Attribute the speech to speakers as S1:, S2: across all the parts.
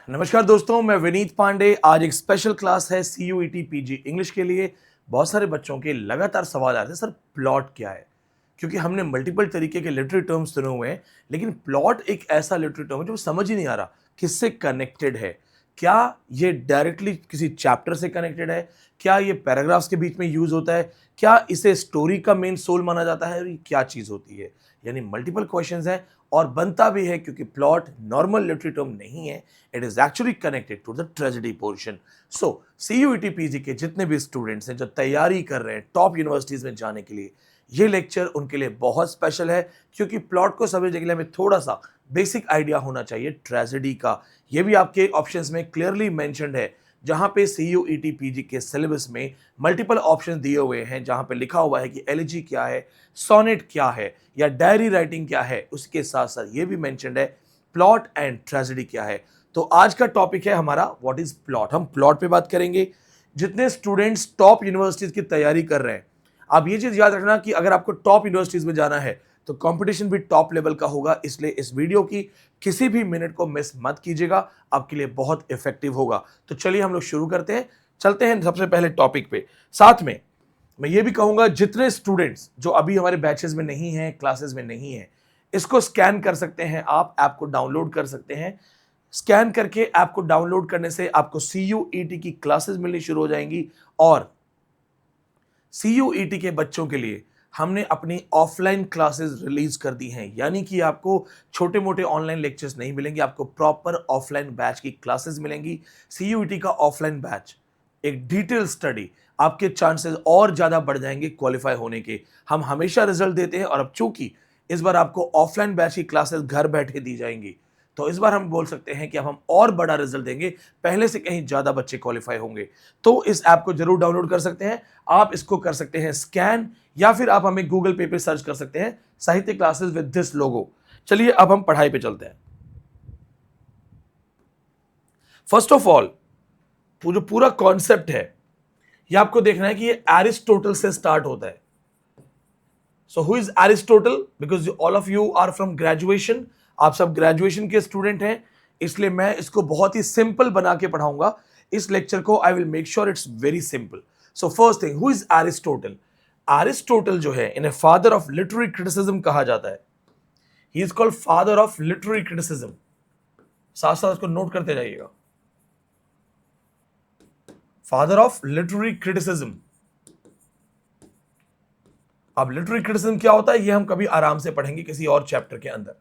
S1: नमस्कार दोस्तों, मैं विनीत पांडे। आज एक स्पेशल क्लास है CUET PG इंग्लिश के लिए। बहुत सारे बच्चों के लगातार सवाल आ रहे थे, सर प्लॉट क्या है? क्योंकि हमने मल्टीपल तरीके के लिटरेरी टर्म्स सुने हुए हैं, लेकिन प्लॉट एक ऐसा लिटरेरी टर्म है जो समझ ही नहीं आ रहा किससे कनेक्टेड है। क्या ये डायरेक्टली किसी चैप्टर से कनेक्टेड है? क्या ये पैराग्राफ्स के बीच में यूज होता है? क्या इसे स्टोरी का मेन सोल माना जाता है? और ये क्या चीज होती है? यानी मल्टीपल क्वेश्चंस हैं और बनता भी है, क्योंकि प्लॉट नॉर्मल लिटरेरी टर्म नहीं है। It is actually connected to the tragedy portion. So CUET PG के जितने भी स्टूडेंट्स हैं जो तैयारी कर रहे हैं टॉप यूनिवर्सिटीज में जाने के लिए, ये लेक्चर उनके लिए बहुत स्पेशल है, क्योंकि प्लॉट को समझने के लिए हमें थोड़ा सा बेसिक आइडिया होना चाहिए ट्रेजेडी का। ये भी आपके ऑप्शंस में क्लियरली मेंशन्ड है, जहां पे CUET PG के सिलेबस में मल्टीपल ऑप्शन दिए हुए हैं, जहां पे लिखा हुआ है कि एलिजी क्या है, सोनेट क्या है, या डायरी राइटिंग क्या है। उसके साथ साथ ये भी मेंशन्ड है प्लॉट एंड ट्रेजेडी क्या है। तो आज का टॉपिक है हमारा व्हाट इज प्लॉट। हम प्लॉट पे बात करेंगे। जितने स्टूडेंट्स टॉप यूनिवर्सिटीज की तैयारी कर रहे हैं, आप ये चीज याद रखना कि अगर आपको टॉप यूनिवर्सिटीज में जाना है तो कंपटीशन भी टॉप लेवल का होगा। इसलिए इस वीडियो की किसी भी मिनट को मिस मत कीजिएगा, आपके लिए बहुत इफेक्टिव होगा। तो चलिए हम लोग शुरू करते हैं, चलते हैं सबसे पहले टॉपिक पे। साथ में मैं ये भी कहूंगा, जितने स्टूडेंट्स जो अभी हमारे बैचेस में नहीं हैं, क्लासेस में नहीं हैं, इसको स्कैन कर सकते हैं, आप ऐप को डाउनलोड कर सकते हैं। स्कैन करके ऐप को डाउनलोड करने से आपको CUET की क्लासेस मिलनी शुरू हो जाएंगी। और CUET के बच्चों के लिए हमने अपनी ऑफलाइन क्लासेस रिलीज कर दी हैं, यानी कि आपको छोटे मोटे ऑनलाइन लेक्चर्स नहीं मिलेंगे, आपको प्रॉपर ऑफलाइन बैच की क्लासेस मिलेंगी। CUET का ऑफलाइन बैच एक डिटेल स्टडी, आपके चांसेस और ज्यादा बढ़ जाएंगे क्वालिफाई होने के। हम हमेशा रिजल्ट देते हैं, और अब चूंकि इस बार आपको ऑफलाइन बैच की क्लासेस घर बैठे दी जाएंगी, तो इस बार हम बोल सकते हैं कि अब हम और बड़ा रिजल्ट देंगे, पहले से कहीं ज्यादा बच्चे क्वालिफाई होंगे। तो इस ऐप को जरूर डाउनलोड कर सकते हैं। आप इसको कर सकते हैं स्कैन, या फिर आप हमें गूगल पे सर्च कर सकते हैं, साहित्य क्लासेस विद दिस लोगो। चलिए अब हम पढ़ाई पे चलते हैं। फर्स्ट ऑफ ऑल, जो पूरा कॉन्सेप्ट है, ये आपको देखना है कि ये एरिस्टोटल से स्टार्ट होता है। So who is Aristotle? Because all of you are from graduation, आप सब ग्रेजुएशन के स्टूडेंट हैं, इसलिए मैं इसको बहुत ही सिंपल बना के पढ़ाऊंगा। इस लेक्चर को I will make sure it's very simple. So first thing, who is Aristotle? Aristotle जो है, इन्हें फादर ऑफ लिटरेरी क्रिटिसिज्म कहा जाता है। He is called father of literary criticism. साथ साथ इसको नोट करते जाइएगा, फादर ऑफ लिटरेरी क्रिटिसिज्म। अब लिटरेरी क्रिटिसिज्म क्या होता है, ये हम कभी आराम से पढ़ेंगे किसी और चैप्टर के अंदर।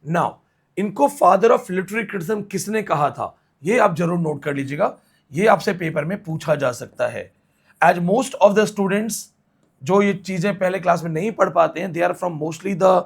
S1: नाउ, इनको फादर ऑफ लिटरेरी क्रिटिसिज्म किसने कहा था, ये आप जरूर नोट कर लीजिएगा, ये आपसे पेपर में पूछा जा सकता है। As most of the students जो ये चीजें पहले क्लास में नहीं पढ़ पाते हैं, they are from mostly the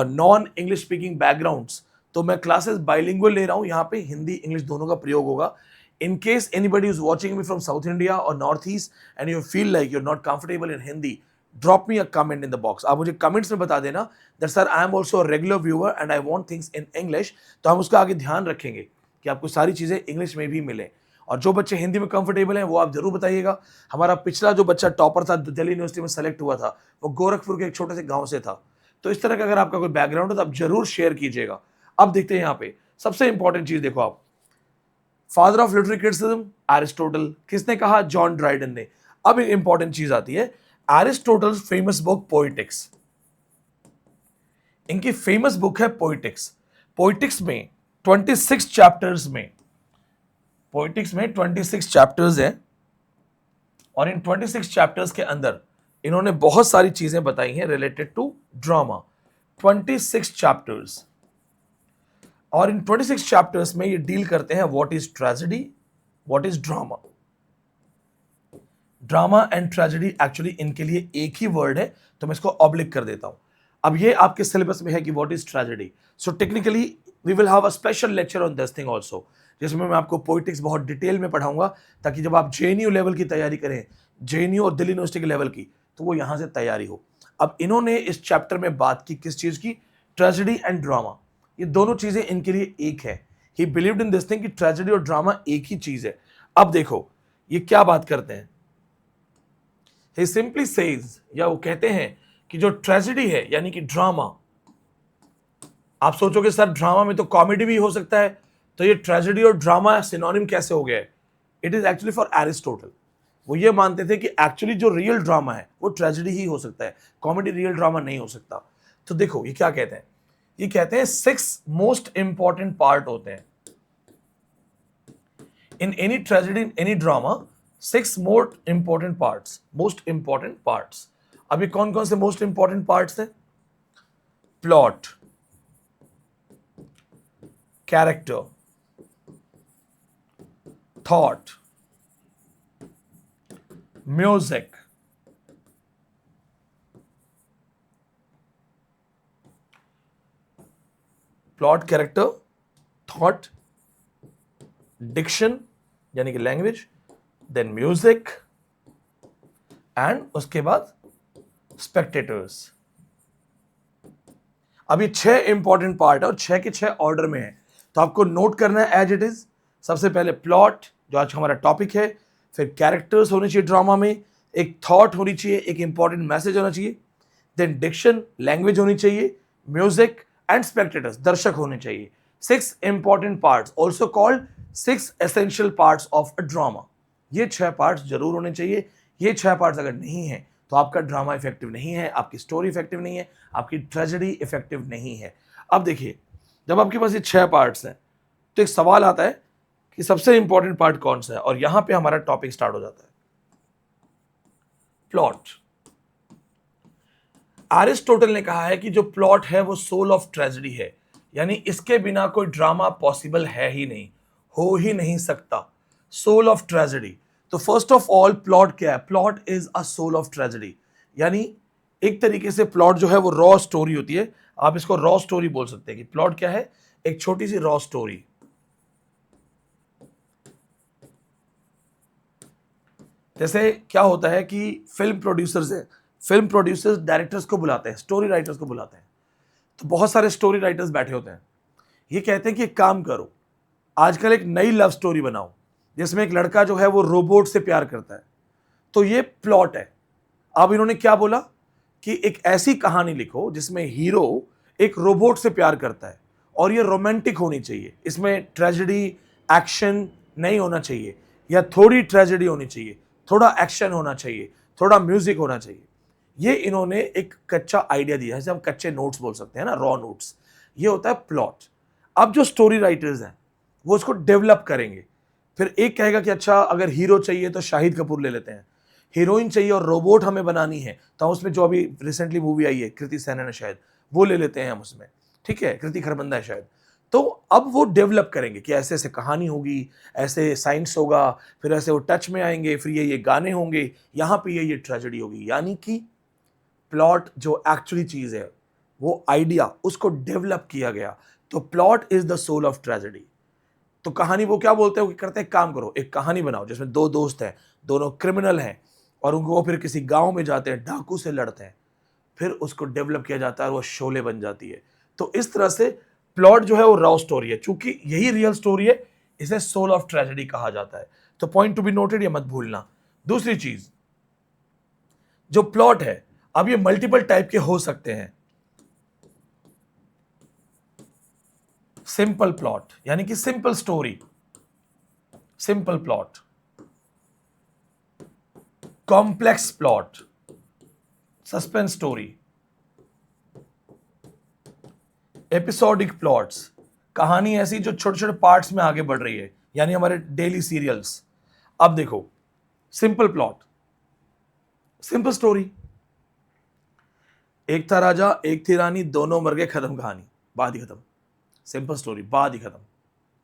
S1: non English speaking backgrounds, तो मैं क्लासेस बाइलिंगुअल ले रहा हूं, यहाँ पे हिंदी इंग्लिश दोनों का प्रयोग होगा। In case anybody is watching me from South India or Northeast and you feel like you're not comfortable in Hindi, drop me a comment in the box. आप मुझे comments में बता देना that sir I am also a regular viewer and I want things in English। तो हम उसका आगे ध्यान रखेंगे कि आपको सारी चीजें इंग्लिश में भी मिले। और जो बच्चे हिंदी में कंफर्टेबल हैं वो आप जरूर बताइएगा। हमारा पिछला जो बच्चा टॉपर था, दिल्ली यूनिवर्सिटी में सेलेक्ट हुआ था, वो गोरखपुर के एक छोटे से गाँव से था। तो इस तरह का अगर आपका कोई बैकग्राउंड हो तो आप जरूर शेयर कीजिएगा। अब देखते हैं यहाँ पे सबसे इंपॉर्टेंट चीज, देखो आप, father of literary criticism Aristotle. किसने कहा? जॉन ड्राइडन ने। अब एक इंपॉर्टेंट चीज आती है, एरिस्टोटल्स फेमस बुक पोइटिक्स। इनकी फेमस बुक है पोइटिक्स। पोइटिक्स में 26 चैप्टर्स में, पोइटिक्स में 26 चैप्टर्स हैं, और इन 26 चैप्टर्स के अंदर इन्होंने बहुत सारी चीजें बताई हैं रिलेटेड टू ड्रामा। 26 चैप्टर्स, और इन 26 चैप्टर्स में ये डील करते हैं what is tragedy, what is drama. Drama and tragedy actually इनके लिए एक ही वर्ड है, तो मैं इसको ऑब्लिक कर देता हूं। अब ये आपके सिलेबस में है कि what is tragedy. So technically we will have a special lecture on this thing also, जिसमें मैं आपको पोइटिक्स बहुत डिटेल में पढ़ाऊंगा, ताकि जब आप JNU लेवल की तैयारी करें, JNU और दिल्ली यूनिवर्सिटी के लेवल की, तो वो यहां से तैयारी हो। अब इन्होंने इस चैप्टर में बात की किस चीज की? Tragedy and drama. ये दोनों चीजें इनके लिए एक है। ही बिलीव्ड इन दिस थिंग कि ट्रेजेडी और ड्रामा एक ही चीज है। अब देखो ये क्या बात करते हैं, ही सिंपली सेज, या वो कहते हैं कि जो ट्रेजेडी है यानी कि ड्रामा, आप सोचोगे सर ड्रामा में तो कॉमेडी भी हो सकता है, तो ये ट्रेजेडी और ड्रामा सिनोनिम कैसे हो गया है? It is actually for Aristotle. वो ये मानते थे कि एक्चुअली जो रियल ड्रामा है वो ट्रेजेडी ही हो सकता है, कॉमेडी रियल ड्रामा नहीं हो सकता। तो देखो ये क्या कहते हैं, ये कहते हैं 6 मोस्ट इंपॉर्टेंट पार्ट होते हैं in any tragedy, in any drama. 6 most important parts. अभी कौन कौन से मोस्ट इंपॉर्टेंट पार्ट्स हैं? Plot, character, thought, music, plot, character, thought, diction यानी कि लैंग्वेज, देन म्यूजिक एंड उसके बाद स्पेक्टेटर्स। अब ये 6 इंपॉर्टेंट पार्ट है और 6 के 6 ऑर्डर में है, तो आपको नोट करना है एज इट इज। सबसे पहले प्लॉट जो आज हमारा टॉपिक है, फिर कैरेक्टर्स होने चाहिए ड्रामा में, एक थॉट होनी चाहिए, एक इंपॉर्टेंट मैसेज होना चाहिए, देन डिक्शन लैंग्वेज होनी चाहिए, म्यूजिक एंड स्पेक्टेटर्स दर्शक होने चाहिए। 6 important parts, also called 6 essential parts of a drama. ये 6 पार्ट्स जरूर होने चाहिए। ये 6 पार्ट्स अगर नहीं है तो आपका ड्रामा इफेक्टिव नहीं है, आपकी स्टोरी इफेक्टिव नहीं है, आपकी ट्रेजेडी इफेक्टिव नहीं है। अब देखिए, जब आपके पास ये 6 पार्ट्स हैं तो एक सवाल आता है कि सबसे इंपॉर्टेंट पार्ट कौन सा है, और यहां पे हमारा टॉपिक स्टार्ट हो जाता है, प्लॉट। एरिस्टोटल ने कहा है कि जो प्लॉट है वो सोल ऑफ ट्रेजेडी है, यानी इसके बिना कोई ड्रामा पॉसिबल है ही नहीं, हो ही नहीं सकता। Soul of tragedy. तो फर्स्ट ऑफ ऑल प्लॉट क्या है? Plot is a soul of tragedy, यानी एक तरीके से प्लॉट जो है वो रॉ स्टोरी होती है। आप इसको रॉ स्टोरी बोल सकते हैं कि प्लॉट क्या है? एक छोटी सी रॉ स्टोरी। जैसे क्या होता है कि फिल्म प्रोड्यूसर्स डायरेक्टर्स को बुलाते हैं, स्टोरी राइटर्स को बुलाते हैं, तो बहुत सारे स्टोरी राइटर्स बैठे होते हैं। ये कहते हैं कि एक काम करो, आजकल एक नई लव स्टोरी बनाओ जिसमें एक लड़का जो है वो रोबोट से प्यार करता है। तो ये प्लॉट है। अब इन्होंने क्या बोला कि एक ऐसी कहानी लिखो जिसमें हीरो एक रोबोट से प्यार करता है और ये रोमांटिक होनी चाहिए, इसमें ट्रेजेडी एक्शन नहीं होना चाहिए, या थोड़ी ट्रेजेडी होनी चाहिए, थोड़ा एक्शन होना चाहिए, थोड़ा म्यूजिक होना चाहिए। ये इन्होंने एक कच्चा आइडिया दिया है, जैसे हम कच्चे नोट्स बोल सकते हैं ना, रॉ नोट्स। ये होता है प्लॉट। अब जो स्टोरी राइटर्स हैं वो उसको डेवलप करेंगे। फिर एक कहेगा कि अच्छा अगर हीरो चाहिए तो शाहिद कपूर ले लेते हैं, हीरोइन चाहिए और रोबोट हमें बनानी है तो उसमें जो अभी रिसेंटली मूवी आई है कृति सेनन है शायद, वो ले लेते हैं हम उसमें, ठीक है, कृति खरबंदा है शायद। तो अब वो डेवलप करेंगे कि ऐसे ऐसे कहानी होगी, ऐसे साइंस होगा, फिर ऐसे वो टच में आएंगे, फिर ये गाने होंगे, यहाँ पे ये ट्रेजेडी होगी। यानी कि प्लॉट जो एक्चुअली चीज है, वो आइडिया, उसको डेवलप किया गया। तो plot is the soul of tragedy. तो कहानी वो क्या बोलते हैं, वो करते हैं, काम करो एक कहानी बनाओ जिसमें 2 दोस्त हैं, दोनों क्रिमिनल हैं, और उनको फिर किसी गांव में जाते हैं, डाकू से लड़ते हैं, फिर उसको डेवलप किया जाता है और वो शोले बन जाती है। तो इस तरह से प्लॉट जो है वो रॉ स्टोरी है, चूंकि यही रियल स्टोरी है, इसे सोल ऑफ ट्रेजेडी कहा जाता है। तो पॉइंट टू बी नोटेड, ये मत भूलना। दूसरी चीज, जो प्लॉट है, अब ये मल्टीपल टाइप के हो सकते हैं। सिंपल प्लॉट यानी कि simple story, simple plot, complex plot, suspense story, episodic plots, कहानी ऐसी जो छोटे छोटे पार्ट्स में आगे बढ़ रही है, यानी हमारे डेली सीरियल्स। अब देखो, सिंपल प्लॉट, सिंपल स्टोरी, एक था राजा एक थी रानी, दोनों मर गए, खत्म कहानी, बात ही खत्म। सिंपल स्टोरी, बात ही खत्म।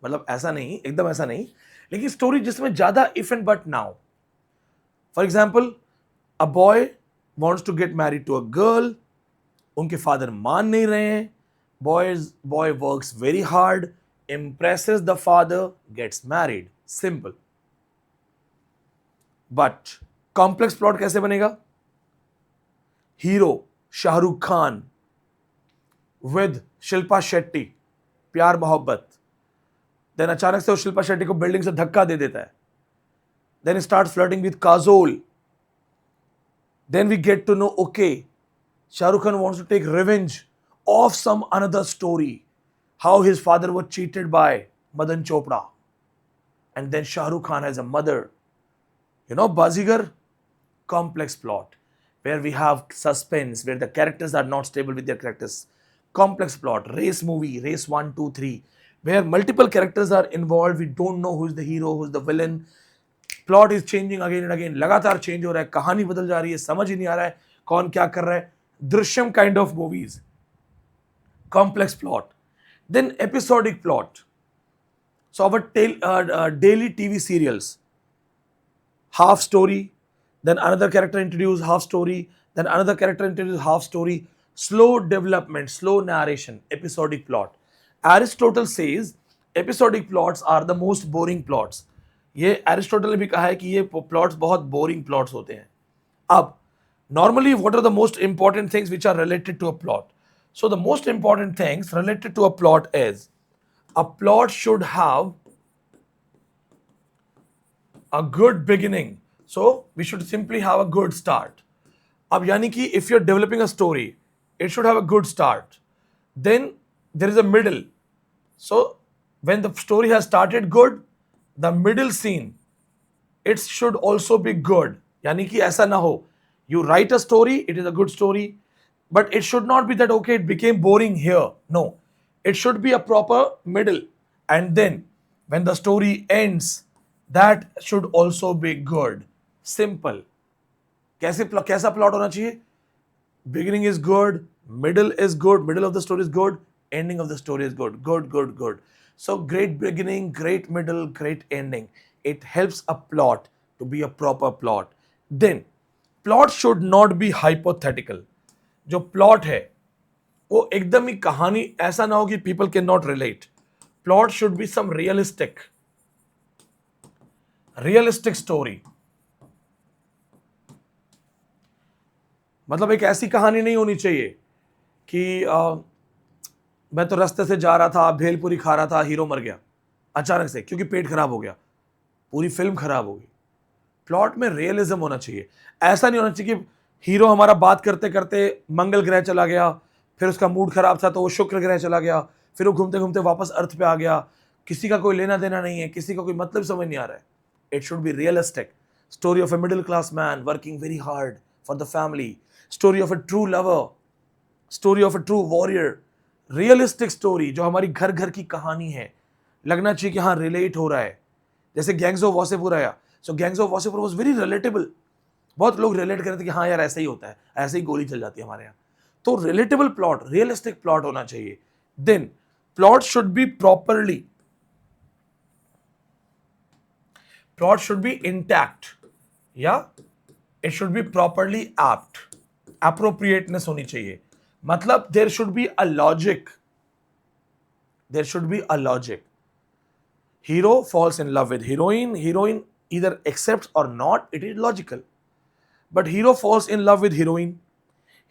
S1: मतलब ऐसा नहीं, एकदम ऐसा नहीं, लेकिन स्टोरी जिसमें ज्यादा इफ एंड बट ना हो। For example, a boy wants to get married to a girl, उनके फादर मान नहीं रहे हैं, boy works very hard, impresses the father, gets married, simple। But complex plot कैसे बनेगा? हीरो शाहरुख खान विद शिल्पा शेट्टी, प्यार मोहब्बत, देन अचानक से वो शिल्पा शेट्टी को बिल्डिंग से धक्का दे देता है, then start flirting with Kajol, then we get to know okay Shahrukh Khan wants to take revenge of some another story, how his father was cheated by Madan Chopra, and then Shah Rukh Khan as a mother. Bazigar, complex plot, where we have suspense, where the characters are not stable with their characters. Complex plot, race movie, race 1, 2, 3, where multiple characters are involved. We don't know who's the hero, who's the villain. Plot is changing again and again. लगातार change हो रहा है, कहानी बदल जा रही है, समझ ही नहीं आ रहा है कौन क्या कर रहा है. Drishyam kind of movies. Complex plot. Then episodic plot. So our daily TV serials. Half story, then another character introduced, half story, then another character introduced, half story. Slow development, slow narration, episodic plot. Aristotle says episodic plots are the most boring plots. ये Aristotle ने भी कहा है कि ये plots बहुत boring plots होते हैं. अब normally what are the most important things which are related to a plot? So the most important things related to a plot is a plot should have a good beginning. So we should simply have a good start. अब यानी कि if you're developing a story, it should have a good start. Then there is a middle. So when the story has started good, the middle scene, it should also be good. यानी कि ऐसा ना हो, you write a story, it is a good story, but it should not be that okay, it became boring here. No, it should be a proper middle, and then when the story ends, that should also be good. Simple. कैसा plot होना चाहिए? Beginning is good, middle is good, middle of the story is good, ending of the story is good. Good. So great beginning, great middle, great ending. It helps a plot to be a proper plot. Then plot should not be hypothetical. जो plot है वो एकदम ही कहानी ऐसा ना हो कि people cannot relate. Plot should be some realistic story. मतलब एक ऐसी कहानी नहीं होनी चाहिए कि मैं तो रास्ते से जा रहा था, भेलपुरी खा रहा था, हीरो मर गया अचानक से क्योंकि पेट खराब हो गया, पूरी फिल्म खराब हो गई. प्लॉट में रियलिज्म होना चाहिए. ऐसा नहीं होना चाहिए कि हीरो हमारा बात करते करते मंगल ग्रह चला गया, फिर उसका मूड खराब था तो वो शुक्र ग्रह चला गया, फिर वो घूमते घूमते वापस अर्थ पे आ गया, किसी का कोई लेना देना नहीं है, किसी का कोई मतलब समझ नहीं आ रहा है. It should be realistic. Story of a middle class man working very hard for the family, story of A true lover, story of A true warrior. Realistic story जो हमारी घर घर की कहानी है, लगना चाहिए कि हाँ रिलेट हो रहा है. जैसे गैंग्स ऑफ वासेपुर आया, so gangs of Wasseypur was very relatable. बहुत लोग रिलेट करते कि हाँ यार ऐसा ही होता है, ऐसे ही गोली चल जाती है हमारे यहाँ. तो रिलेटेबल प्लॉट, रियलिस्टिक प्लॉट होना चाहिए. Then plot should be intact या it should be properly apt. Appropriateness होनी चाहिए. मतलब there should be a logic. Hero falls in love with heroine either accepts or not, it is logical. But hero falls in love with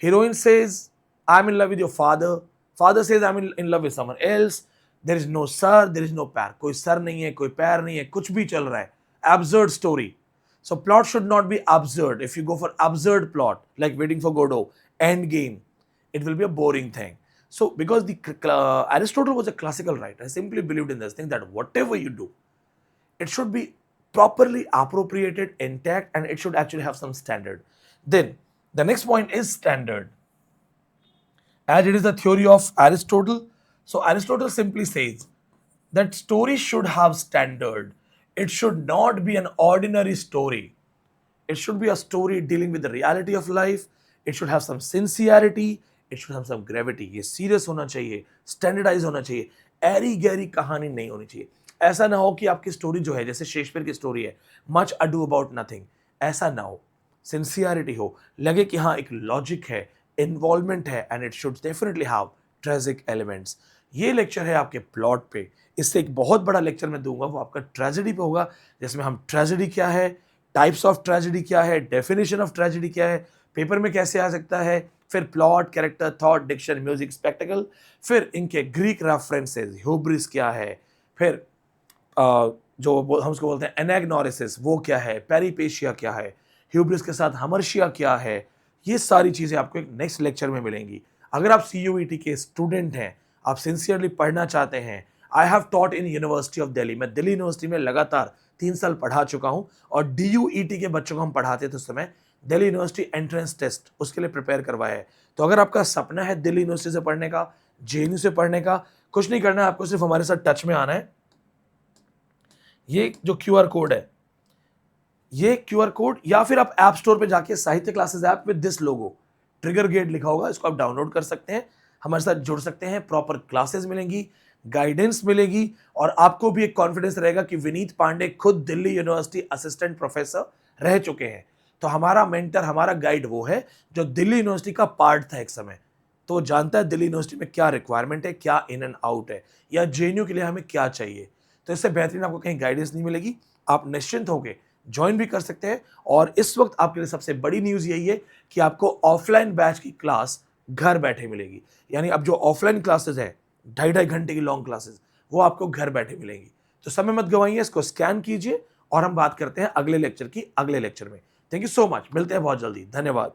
S1: heroine says I'm in love with your father says I'm in love with someone else. There is no sir, there is no pair. कोई sir नहीं है, कोई पैर नहीं है, कुछ भी चल रहा है. Absurd story. So plot should not be absurd. If you go for absurd plot like Waiting for Godot, End Game, it will be a boring thing. So because Aristotle was a classical writer, I simply believed in this thing that whatever you do, it should be properly appropriated, intact, and it should actually have some standard. Then the next point is standard. As it is the theory of Aristotle, so Aristotle simply says that story should have standard. It should not be an ordinary story. It should be a story dealing with the reality of life. It should have some sincerity. It should have some gravity. ये serious होना चाहिए, standardize होना चाहिए, Airi Gary कहानी नहीं होनी चाहिए. ऐसा ना हो कि आपकी स्टोरी जो है, जैसे शेक्सपियर की स्टोरी है, मच अडू अबाउट नथिंग, ऐसा ना हो. सिंसियरिटी हो, लगे कि हाँ एक लॉजिक है, इन्वॉल्वमेंट है, and it should definitely have tragic elements. ये लेक्चर है आपके प्लॉट पे. इससे एक बहुत बड़ा लेक्चर मैं दूंगा, वो आपका ट्रेजेडी पे होगा, जिसमें हम ट्रेजेडी क्या है, टाइप्स ऑफ ट्रेजेडी क्या है, डेफिनेशन ऑफ ट्रेजेडी क्या है, पेपर में कैसे आ सकता है, फिर plot, character, thought, diction, music, spectacle, फिर इनके ग्रीक रेफरेंसेस, ह्यूब्रिस क्या है, फिर जो हम उसको बोलते हैं एनाग्नोरिसिस वो क्या है, पेरिपेशिया क्या है, ह्यूब्रिस के साथ हमर्शिया क्या है. ये सारी चीज़ें आपको एक नेक्स्ट लेक्चर में मिलेंगी. अगर आप CUET के स्टूडेंट हैं, आप सिंसियरली पढ़ना चाहते हैं, I have taught in university of Delhi, मैं दिल्ली यूनिवर्सिटी में लगातार 3 साल पढ़ा चुका हूं, और DUET के बच्चों को हम पढ़ाते थे उस समय, दिल्ली यूनिवर्सिटी एंट्रेंस टेस्ट उसके लिए प्रिपेयर करवाया है। तो अगर आपका सपना है दिल्ली यूनिवर्सिटी से पढ़ने का, JNU से पढ़ने का, कुछ नहीं करना है आपको, सिर्फ हमारे साथ टच में आना है। ये जो QR कोड है, ये QR कोड, या फिर आप ऐप स्टोर पे जाके Sahitya classes app with this logo trigger gate लिखा होगा, इसको आप डाउनलोड कर सकते हैं, हमारे साथ जुड़ सकते हैं, प्रॉपर क्लासेस मिलेंगी, गाइडेंस मिलेगी, और आपको भी एक कॉन्फिडेंस रहेगा कि विनीत पांडे खुद दिल्ली यूनिवर्सिटी असिस्टेंट प्रोफेसर रह चुके हैं। तो हमारा मेंटर, हमारा गाइड वो है जो दिल्ली यूनिवर्सिटी का पार्ट था एक समय, तो वो जानता है दिल्ली यूनिवर्सिटी में क्या रिक्वायरमेंट है, क्या इन एंड आउट है, या JNU के लिए हमें क्या चाहिए। तो इससे बेहतरीन आपको कहीं गाइडेंस नहीं मिलेगी, आप निश्चिंत होकर ज्वाइन भी कर सकते हैं। और इस वक्त आपके लिए सबसे बड़ी न्यूज़ यही है कि आपको ऑफलाइन बैच की क्लास घर बैठे मिलेगी, यानी अब जो ऑफलाइन क्लासेस है 2.5 घंटे की लॉन्ग क्लासेस, वो आपको घर बैठे मिलेंगी। तो समय मत गवाइए, इसको स्कैन कीजिए, और हम बात करते हैं अगले लेक्चर की अगले लेक्चर में। थैंक यू सो मच, मिलते हैं बहुत जल्दी, धन्यवाद।